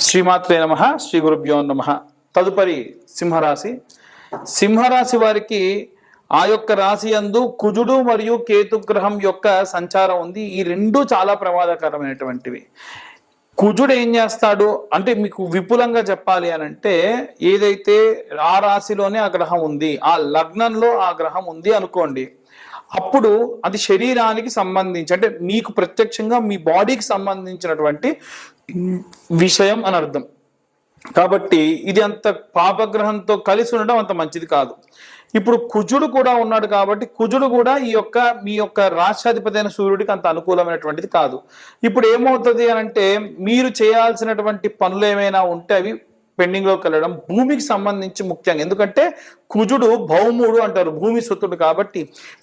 శ్రీమాత్రే నమః. శ్రీ గురుభ్యో నమః. తదుపరి సింహరాశి. సింహరాశి వారికి ఆ యొక్క రాశి యందు కుజుడు మరియు కేతు గ్రహం యొక్క సంచారం ఉంది. ఈ రెండు చాలా ప్రమాదకరమైనటువంటివి. కుజుడు ఏం చేస్తాడు అంటే, మీకు విపులంగా చెప్పాలి అని అంటే, ఏదైతే ఆ రాశిలోనే ఆ గ్రహం ఉంది, ఆ లగ్నంలో ఆ గ్రహం ఉంది అనుకోండి, అప్పుడు అది శరీరానికి సంబంధించి అంటే మీకు ప్రత్యక్షంగా మీ బాడీకి సంబంధించినటువంటి విషయం అని అర్థం. కాబట్టి ఇది అంత పాపగ్రహంతో కలిసి ఉండడం అంత మంచిది కాదు. ఇప్పుడు కుజుడు కూడా ఉన్నాడు కాబట్టి కుజుడు కూడా మీ యొక్క రాష్ట్రాధిపతి అయిన సూర్యుడికి అంత అనుకూలమైనటువంటిది కాదు. ఇప్పుడు ఏమవుతుంది అని అంటే, మీరు చేయాల్సినటువంటి పనులు ఏమైనా ఉంటే అవి పెండింగ్ లోకి వెళ్ళడం, భూమికి సంబంధించి ముఖ్యంగా, ఎందుకంటే కుజుడు భౌముడు అంటారు, భూమి సుతుడు. కాబట్టి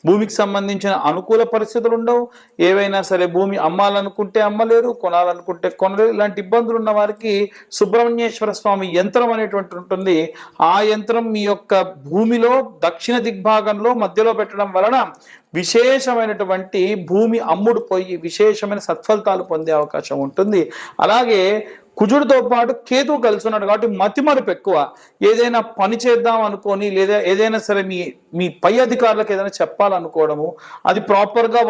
భూమికి సంబంధించిన అనుకూల పరిస్థితులు ఉండవు. ఏవైనా సరే భూమి అమ్మాలనుకుంటే అమ్మలేరు, కొనాలనుకుంటే కొనలేరు. ఇలాంటి ఇబ్బందులు ఉన్న వారికి సుబ్రహ్మణ్యేశ్వర స్వామి యంత్రం అనేటువంటి ఉంటుంది. ఆ యంత్రం మీ యొక్క భూమిలో దక్షిణ దిగ్భాగంలో మధ్యలో పెట్టడం వలన విశేషమైనటువంటి భూమి అమ్ముడు పోయి విశేషమైన సత్ఫలితాలు పొందే అవకాశం ఉంటుంది. అలాగే కుజుడితో పాటు కేతువు కలిసి ఉన్నాడు కాబట్టి మతిమరుపు ఎక్కువ. ఏదైనా పని చేద్దాం అనుకొని, లేదా ఏదైనా సరే మీ పై అధికారులకు ఏదైనా చెప్పాలనుకోవడము, అది ప్రాపర్గా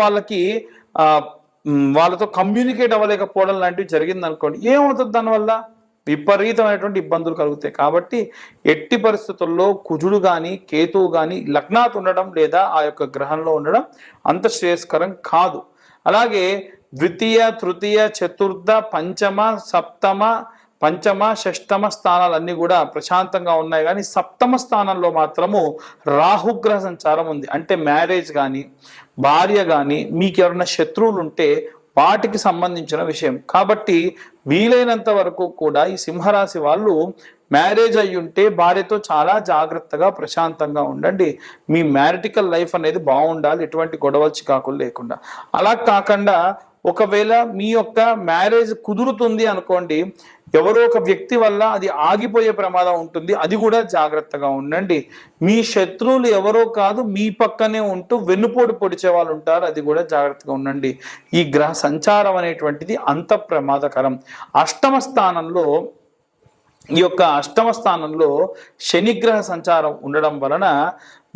వాళ్ళతో కమ్యూనికేట్ అవ్వలేకపోవడం లాంటివి జరిగింది అనుకోండి, ఏమవుతుంది? దానివల్ల విపరీతమైనటువంటి ఇబ్బందులు కలుగుతాయి. కాబట్టి ఎట్టి పరిస్థితుల్లో కుజుడు కానీ కేతువు కానీ లగ్నాత్ ఉండడం లేదా ఆ యొక్క గ్రహంలో ఉండడం అంత శ్రేయస్కరం కాదు. అలాగే ద్వితీయ, తృతీయ, చతుర్థ, పంచమ, షష్టమ స్థానాలన్నీ కూడా ప్రశాంతంగా ఉన్నాయి. కానీ సప్తమ స్థానంలో మాత్రము రాహుగ్రహ సంచారం ఉంది. అంటే మ్యారేజ్ కానీ, భార్య కానీ, మీకు ఎవరైనా శత్రువులు ఉంటే వాటికి సంబంధించిన విషయం. కాబట్టి వీలైనంత వరకు కూడా ఈ సింహరాశి వాళ్ళు మ్యారేజ్ అయ్యి ఉంటే భార్యతో చాలా జాగ్రత్తగా ప్రశాంతంగా ఉండండి. మీ మ్యారిటికల్ లైఫ్ అనేది బాగుండాలి, ఎటువంటి గొడవలు చికాకులు లేకుండా. అలా కాకుండా ఒకవేళ మీ యొక్క మ్యారేజ్ కుదురుతుంది అనుకోండి, ఎవరో ఒక వ్యక్తి వల్ల అది ఆగిపోయే ప్రమాదం ఉంటుంది. అది కూడా జాగ్రత్తగా ఉండండి. మీ శత్రువులు ఎవరో కాదు, మీ పక్కనే ఉంటూ వెన్నుపోటు పొడిచే వాళ్ళు ఉంటారు. అది కూడా జాగ్రత్తగా ఉండండి. ఈ గ్రహ సంచారం అనేటువంటిది అంత ప్రమాదకరం. అష్టమ స్థానంలో శనిగ్రహ సంచారం ఉండడం వలన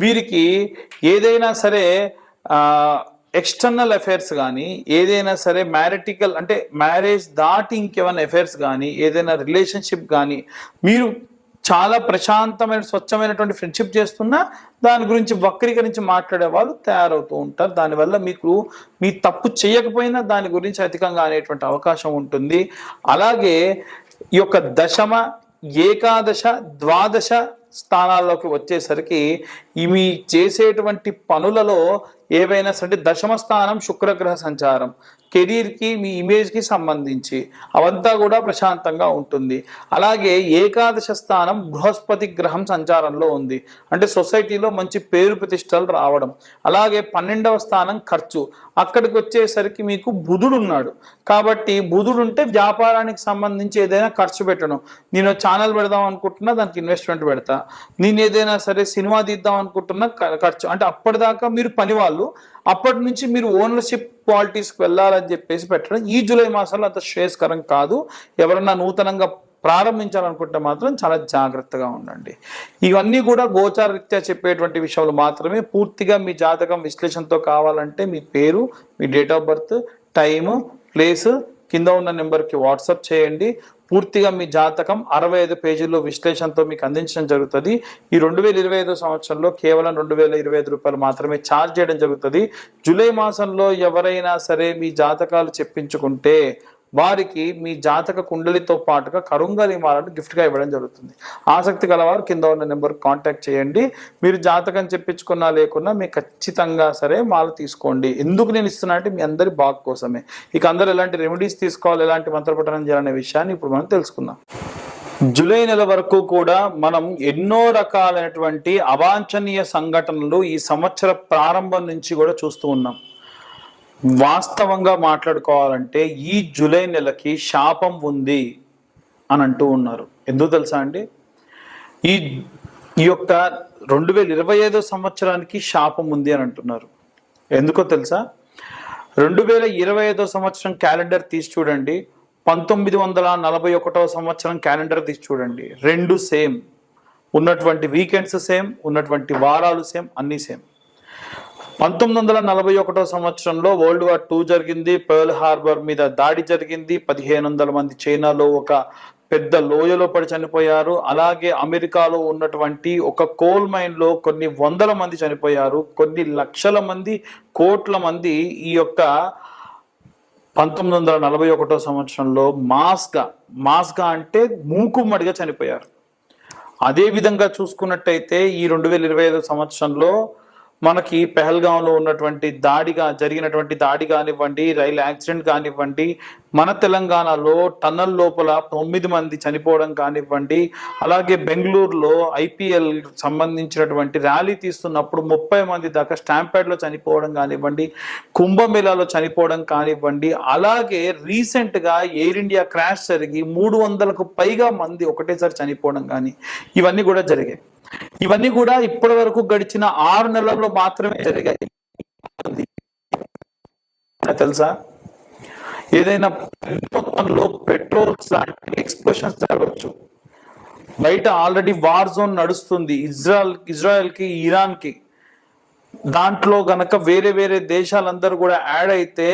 వీరికి ఏదైనా సరే ఎక్స్టర్నల్ అఫైర్స్ కానీ, ఏదైనా సరే మ్యారిటికల్ అంటే మ్యారేజ్ దాటి ఇంకేమైనా అఫైర్స్ కానీ, ఏదైనా రిలేషన్షిప్ కానీ, మీరు చాలా ప్రశాంతమైన స్వచ్ఛమైనటువంటి ఫ్రెండ్షిప్ చేస్తున్నా దాని గురించి వక్రీకరించి మాట్లాడే వాళ్ళు తయారవుతూ ఉంటారు. దానివల్ల మీ తప్పు చేయకపోయినా దాని గురించి అధికంగా అనేటువంటి అవకాశం ఉంటుంది. అలాగే ఈ యొక్క దశమ, ఏకాదశ, ద్వాదశ స్థానాల్లోకి వచ్చేసరికి ఇవి చేసేటువంటి పనులలో ఏవైనా సరే దశమ స్థానం శుక్రగ్రహ సంచారం, కెరీర్కి, మీ ఇమేజ్కి సంబంధించి అవంతా కూడా ప్రశాంతంగా ఉంటుంది. అలాగే ఏకాదశ స్థానం బృహస్పతి గ్రహం సంచారంలో ఉంది. అంటే సొసైటీలో మంచి పేరు ప్రతిష్టలు రావడం. అలాగే 12వ స్థానం ఖర్చు, అక్కడికి వచ్చేసరికి మీకు బుధుడు ఉన్నాడు. కాబట్టి బుధుడు ఉంటే వ్యాపారానికి సంబంధించి ఏదైనా ఖర్చు పెట్టడం. నేను ఛానల్ పెడదాం అనుకుంటున్నా, దానికి ఇన్వెస్ట్మెంట్ పెడతా. నేను ఏదైనా సరే సినిమా తీద్దాం అనుకుంటున్నా, ఖర్చు. అంటే అప్పటిదాకా మీరు పని వాళ్ళు, అప్పటి నుంచి మీరు ఓనర్షిప్ క్వాలిటీస్కి వెళ్ళాలని చెప్పేసి పెట్టడం ఈ జూలై మాసంలో అంత శ్రేయస్కరం కాదు. ఎవరన్నా నూతనంగా ప్రారంభించాలనుకుంటే మాత్రం చాలా జాగ్రత్తగా ఉండండి. ఇవన్నీ కూడా గోచార రీత్యా చెప్పేటువంటి విషయాలు మాత్రమే. పూర్తిగా మీ జాతకం విశ్లేషణతో కావాలంటే మీ పేరు, మీ date of birth, time, place కింద ఉన్న నెంబర్కి వాట్సాప్ చేయండి. పూర్తిగా మీ జాతకం 65 పేజీల్లో విశ్లేషణతో మీకు అందించడం జరుగుతుంది. ఈ 2025 సంవత్సరంలో కేవలం 2025 రూపాయలు మాత్రమే ఛార్జ్ చేయడం జరుగుతుంది. జూలై మాసంలో ఎవరైనా సరే మీ జాతకాలు చెప్పించుకుంటే వారికి మీ జాతక కుండలితో పాటుగా కరుంగలి మాలను గిఫ్ట్గా ఇవ్వడం జరుగుతుంది. ఆసక్తి గలవారు కింద ఉన్న నెంబర్కి కాంటాక్ట్ చేయండి. మీరు జాతకం చెప్పించుకున్నా లేకున్నా మీకు ఖచ్చితంగా సరే మాల తీసుకోండి. ఎందుకు నేను ఇస్తున్నా అంటే మీ అందరి బాగు కోసమే. ఇక అందరూ ఎలాంటి రెమెడీస్ తీసుకోవాలి, ఎలాంటి మంత్రపఠనం చేయాలనే విషయాన్ని ఇప్పుడు మనం తెలుసుకుందాం. జూలై నెల వరకు కూడా మనం ఎన్నో రకాలైనటువంటి అవాంఛనీయ సంఘటనలు ఈ సంవత్సర ప్రారంభం నుంచి కూడా చూస్తూ ఉన్నాం. వాస్తవంగా మాట్లాడుకోవాలంటే ఈ జూలై నెలకి శాపం ఉంది అని అంటూ ఉన్నారు. ఎందుకు తెలుసా అండి? ఈ యొక్క 2025 సంవత్సరానికి శాపం ఉంది అని అంటున్నారు. ఎందుకో తెలుసా? 2025 సంవత్సరం క్యాలెండర్ తీసి చూడండి. 1941వ సంవత్సరం క్యాలెండర్ తీసి చూడండి, రెండు సేమ్, ఉన్నటువంటి వీకెండ్స్ సేమ్, ఉన్నటువంటి వారాలు సేమ్, అన్నీ సేమ్. 1941వ సంవత్సరంలో World War II జరిగింది. పర్ల్ హార్బర్ మీద దాడి జరిగింది. 1500 మంది చైనాలో ఒక పెద్ద లోయలో పడి చనిపోయారు. అలాగే అమెరికాలో ఉన్నటువంటి ఒక కోల్ మైన్ లో కొన్ని వందల మంది చనిపోయారు. కొన్ని లక్షల మంది, కోట్ల మంది ఈ యొక్క 1941వ సంవత్సరంలో మాస్గా అంటే మూకుమ్మడిగా చనిపోయారు. అదే విధంగా చూసుకున్నట్టయితే ఈ 2025 సంవత్సరంలో మనకి పెహల్గాంలో ఉన్నటువంటి జరిగినటువంటి దాడి కానివ్వండి, రైలు యాక్సిడెంట్ కానివ్వండి, మన తెలంగాణలో టన్నల్ లోపల 9 మంది చనిపోవడం కానివ్వండి, అలాగే బెంగళూరులో IPL సంబంధించినటువంటి ర్యాలీ తీస్తున్నప్పుడు 30 మంది దాకా స్టాంపేడ్లో చనిపోవడం కానివ్వండి, కుంభమేళాలో చనిపోవడం కానివ్వండి, అలాగే రీసెంట్గా ఎయిర్ ఇండియా క్రాష్ జరిగి 300కు పైగా మంది ఒకటేసారి చనిపోవడం కానీ ఇవన్నీ కూడా జరిగాయి. ఇవన్నీ కూడా ఇప్పటి వరకు గడిచిన 6 నెలల్లో మాత్రమే జరిగాయి. తెలుసా, ఏదైనా మొత్తంలో పెట్రోల్స్ లాంటి ఎక్స్ప్లోషన్స్ జరగవచ్చు. బయట ఆల్రెడీ వార్ జోన్ నడుస్తుంది ఇజ్రాయెల్కి, ఇరాన్కి. దాంట్లో గనక వేరే వేరే దేశాలందరూ కూడా యాడ్ అయితే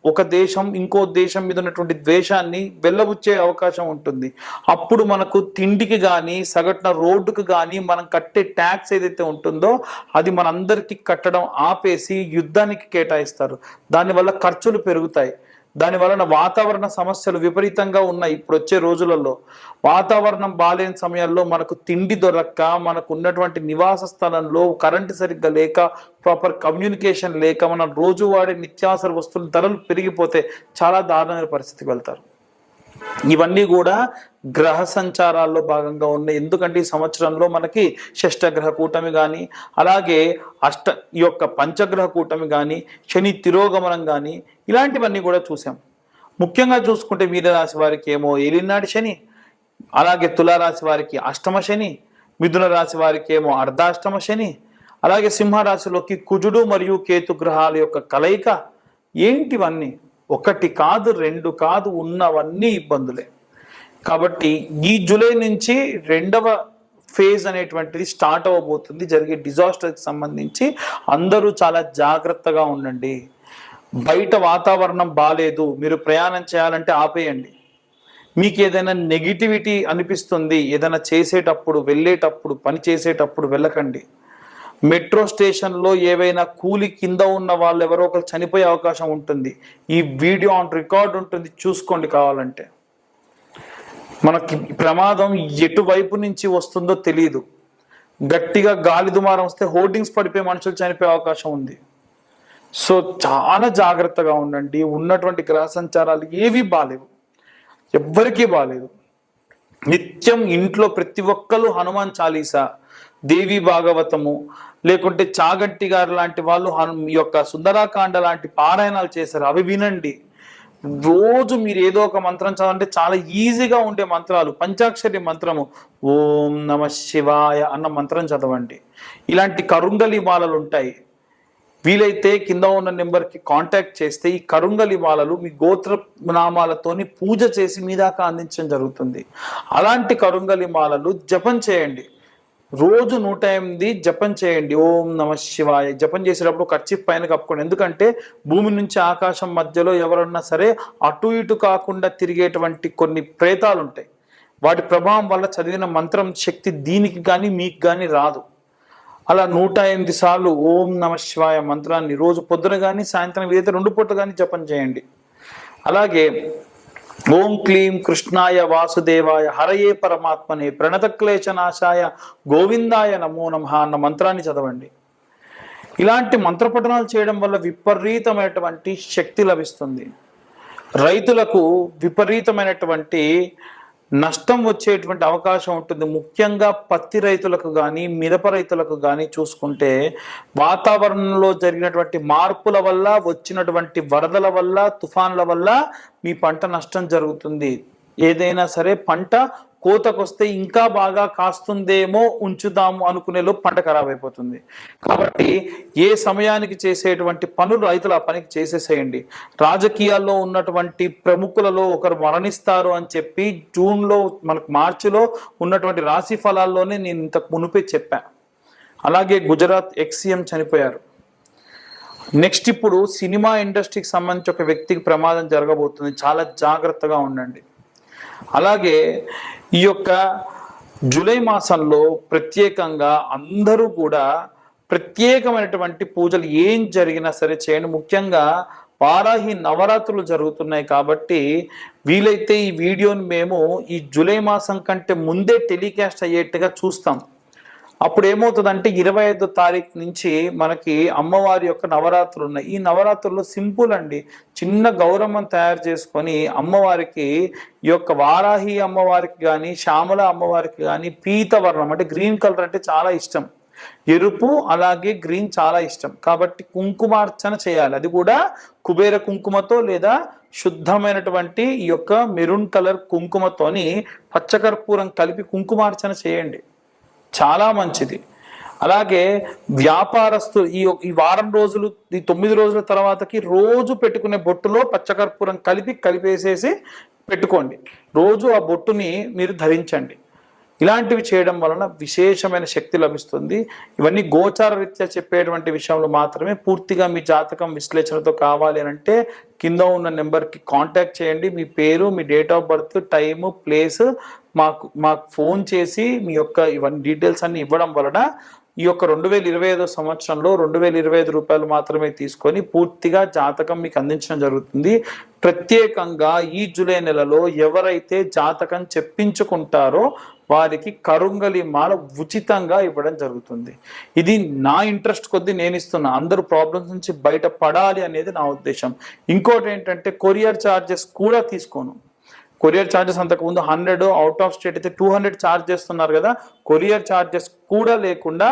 ఒక దేశం ఇంకో దేశం మీద ఉన్నటువంటి ద్వేషాన్ని వెళ్ళబుచ్చే అవకాశం ఉంటుంది. అప్పుడు మనకు తిండికి కానీ, సగటున రోడ్డుకు కానీ మనం కట్టే ట్యాక్స్ ఏదైతే ఉంటుందో అది మనందరికీ కట్టడం ఆపేసి యుద్ధానికి కేటాయిస్తారు. దానివల్ల ఖర్చులు పెరుగుతాయి. దాని వలన వాతావరణ సమస్యలు విపరీతంగా ఉన్నాయి. ఇప్పుడు వచ్చే రోజులలో వాతావరణం బాలేని సమయాల్లో మనకు తిండి దొరక్క, మనకు ఉన్నటువంటి నివాస స్థలంలో కరెంటు సరిగ్గా లేక, ప్రాపర్ కమ్యూనికేషన్ లేక, మన రోజు వాడే నిత్యావసర వస్తువుల ధరలు పెరిగిపోతే చాలా దారుణమైన పరిస్థితికి వెళ్తారు. ఇవన్నీ కూడా గ్రహ సంచారాల్లో భాగంగా ఉన్నాయి. ఎందుకంటే ఈ సంవత్సరంలో మనకి షష్టగ్రహ కూటమి కానీ, అలాగే ఈ యొక్క పంచగ్రహ కూటమి కానీ, శని తిరోగమనం కానీ, ఇలాంటివన్నీ కూడా చూసాం. ముఖ్యంగా చూసుకుంటే మీనరాశి వారికి ఏమో ఏలినాటి శని, అలాగే తులారాశి వారికి అష్టమ శని, మిథున రాశి వారికి ఏమో అర్ధాష్టమ శని, అలాగే సింహరాశిలోకి కుజుడు మరియు కేతు గ్రహాల యొక్క కలయిక. ఏంటివన్నీ? ఒకటి కాదు, రెండు కాదు, ఉన్నవన్నీ ఇబ్బందులే. కాబట్టి ఈ జూలై నుంచి 2వ ఫేజ్ అనేటువంటిది స్టార్ట్ అవ్వబోతుంది. జరిగే డిజాస్టర్కి సంబంధించి అందరూ చాలా జాగ్రత్తగా ఉండండి. బయట వాతావరణం బాలేదు, మీరు ప్రయాణం చేయాలంటే ఆపేయండి. మీకు ఏదైనా నెగిటివిటీ అనిపిస్తుంది, ఏదైనా చేసేటప్పుడు, వెళ్ళేటప్పుడు, పని చేసేటప్పుడు వెళ్ళకండి. మెట్రో స్టేషన్లో ఏవైనా కూలి కింద ఉన్న వాళ్ళు ఎవరో ఒకరు చనిపోయే అవకాశం ఉంటుంది. ఈ వీడియో ఆన్ రికార్డ్ ఉంటుంది, చూసుకోండి కావాలంటే. మనకి ప్రమాదం ఎటువైపు నుంచి వస్తుందో తెలియదు. గట్టిగా గాలి దుమారం వస్తే హోర్డింగ్స్ పడిపోయి మనుషులు చనిపోయే అవకాశం ఉంది. సో చాలా జాగ్రత్తగా ఉండండి. ఉన్నటువంటి గ్రహ సంచారాలు ఏవి బాలేవు, ఎవ్వరికీ బాలేదు. నిత్యం ఇంట్లో ప్రతి ఒక్కరు హనుమాన్ చాలీసా, దేవి భాగవతము, లేకుంటే చాగంటి గారు లాంటి వాళ్ళు ఈ యొక్క సుందరాకాండ లాంటి పారాయణాలు చేశారు, అవి వినండి. రోజు మీరు ఏదో ఒక మంత్రం చదవంటే చాలా ఈజీగా ఉండే మంత్రాలు. పంచాక్షరి మంత్రము ఓం నమ శివాయ అన్న మంత్రం చదవండి. ఇలాంటి కరుంగలి మాలలు ఉంటాయి. వీలైతే కింద ఉన్న నెంబర్కి కాంటాక్ట్ చేస్తే ఈ కరుంగలి మాలలు మీ గోత్ర నామాలతోని పూజ చేసి మీ దాకా అందించడం జరుగుతుంది. అలాంటి కరుంగలి మాలలు జపం చేయండి. రోజు 108 జపం చేయండి. ఓం నమ శివాయ జపం చేసేటప్పుడు కర్చీఫ్ పైన కప్పుకోండి. ఎందుకంటే భూమి నుంచి ఆకాశం మధ్యలో ఎవరన్నా సరే అటు ఇటు కాకుండా తిరిగేటువంటి కొన్ని ప్రేతాలు ఉంటాయి. వాటి ప్రభావం వల్ల చదివిన మంత్రం శక్తి దీనికి కానీ మీకు కానీ రాదు. అలా 108 సార్లు ఓం నమ శివాయ మంత్రాన్ని రోజు పొద్దున కానీ, సాయంత్రం ఏదైతే 2 పూటలు కానీ జపం చేయండి. అలాగే ఓం క్లీం కృష్ణాయ వాసుదేవాయ హరయే పరమాత్మనే ప్రణతక్లేశనాశాయ గోవిందాయ నమో నమః అన్న మంత్రాన్ని చదవండి. ఇలాంటి మంత్రపఠనాలు చేయడం వల్ల విపరీతమైనటువంటి శక్తి లభిస్తుంది. రైతులకు విపరీతమైనటువంటి నష్టం వచ్చేటువంటి అవకాశం ఉంటుంది. ముఖ్యంగా పత్తి రైతులకు కానీ, మిరప రైతులకు కానీ చూసుకుంటే వాతావరణంలో జరిగినటువంటి మార్పుల వల్ల, వచ్చినటువంటి వరదల వల్ల, తుఫాన్ల వల్ల మీ పంట నష్టం జరుగుతుంది. ఏదైనా సరే పంట కోతకొస్తే ఇంకా బాగా కాస్తుందేమో ఉంచుదాము అనుకునేలో పంట ఖరాబ్ అయిపోతుంది. కాబట్టి ఏ సమయానికి చేసేటువంటి పనులు రైతులు ఆ పనికి చేసేసేయండి. రాజకీయాల్లో ఉన్నటువంటి ప్రముఖులలో ఒకరు మరణిస్తారు అని చెప్పి జూన్లో మనకు మార్చిలో ఉన్నటువంటి రాశి ఫలాల్లోనే నేను ఇంతకు మునుపే చెప్పాను. అలాగే గుజరాత్ ఎక్స్-సీఎం చనిపోయారు. నెక్స్ట్ ఇప్పుడు సినిమా ఇండస్ట్రీకి సంబంధించి ఒక వ్యక్తికి ప్రమాదం జరగబోతుంది, చాలా జాగ్రత్తగా ఉండండి. అలాగే ఈ యొక్క జూలై మాసంలో ప్రత్యేకంగా అందరూ కూడా ప్రత్యేకమైనటువంటి పూజలు ఏం జరిగినా సరే చేయండి. ముఖ్యంగా వారాహి నవరాత్రులు జరుగుతున్నాయి కాబట్టి వీలైతే ఈ వీడియోని మేము ఈ జూలై మాసం కంటే ముందే టెలికాస్ట్ అయ్యేట్టుగా చూస్తాం. అప్పుడు ఏమవుతుందంటే 25వ తారీఖు నుంచి మనకి అమ్మవారి యొక్క నవరాత్రులు ఉన్నాయి. ఈ నవరాత్రుల్లో సింపుల్ అండి, చిన్న గౌరమ్మను తయారు చేసుకొని అమ్మవారికి ఈ యొక్క వారాహి అమ్మవారికి కానీ శ్యామల అమ్మవారికి కానీ పీతవర్ణం అంటే గ్రీన్ కలర్ అంటే చాలా ఇష్టం, ఎరుపు అలాగే గ్రీన్ చాలా ఇష్టం కాబట్టి కుంకుమార్చన చేయాలి. అది కూడా కుబేర కుంకుమతో లేదా శుద్ధమైనటువంటి ఈ యొక్క మెరూన్ కలర్ కుంకుమతోని పచ్చకర్పూరం కలిపి కుంకుమార్చన చేయండి, చాలా మంచిది. అలాగే వ్యాపారస్తులు ఈ వారం రోజులు ఈ 9 రోజుల తర్వాతకి రోజు పెట్టుకునే బొట్టులో పచ్చకర్పూరం కలిపేసేసి పెట్టుకోండి. రోజు ఆ బొట్టుని మీరు ధరించండి. ఇలాంటివి చేయడం వలన విశేషమైన శక్తి లభిస్తుంది. ఇవన్నీ గోచార రీత్యా చెప్పేటువంటి విషయంలో మాత్రమే. పూర్తిగా మీ జాతకం విశ్లేషణతో కావాలి అని అంటే కింద ఉన్న నెంబర్కి కాంటాక్ట్ చేయండి. మీ పేరు, మీ date of birth, time, place మాకు ఫోన్ చేసి మీ యొక్క ఇవన్నీ డీటెయిల్స్ అన్ని ఇవ్వడం వలన ఈ యొక్క 2025 సంవత్సరంలో 2025 రూపాయలు మాత్రమే తీసుకొని పూర్తిగా జాతకం మీకు అందించడం జరుగుతుంది. ప్రత్యేకంగా ఈ జూలై నెలలో ఎవరైతే జాతకం చెప్పించుకుంటారో వారికి కరుంగలి మాల ఉచితంగా ఇవ్వడం జరుగుతుంది. ఇది నా ఇంట్రెస్ట్ కొద్దీ నేను ఇస్తున్నా, అందరూ ప్రాబ్లమ్స్ నుంచి బయట పడాలి అనేది నా ఉద్దేశం. ఇంకోటి ఏంటంటే కొరియర్ ఛార్జెస్ కూడా తీసుకోను. కొరియర్ ఛార్జెస్ అంతకుముందు 100, అవుట్ ఆఫ్ స్టేట్ అయితే 200 ఛార్జ్ చేస్తున్నారు కదా, కొరియర్ ఛార్జెస్ కూడా లేకుండా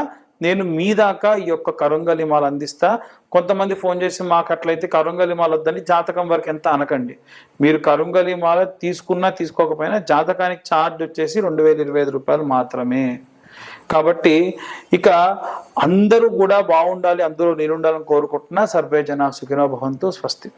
నేను మీ దాకా ఈ యొక్క కరుంగలి మాల అందిస్తా. కొంతమంది ఫోన్ చేసి మాకు అట్లయితే కరుంగలి మాల వద్దని జాతకం వరకు ఎంత అనకండి. మీరు కరుంగలి మాల తీసుకున్నా తీసుకోకపోయినా జాతకానికి ఛార్జ్ వచ్చేసి 2025 రూపాయలు మాత్రమే. కాబట్టి ఇక అందరూ కూడా బాగుండాలి, అందరూ నేనుండాలని కోరుకుంటున్నా. సర్వే జనా సుఖినో భవంతు. స్వస్తి.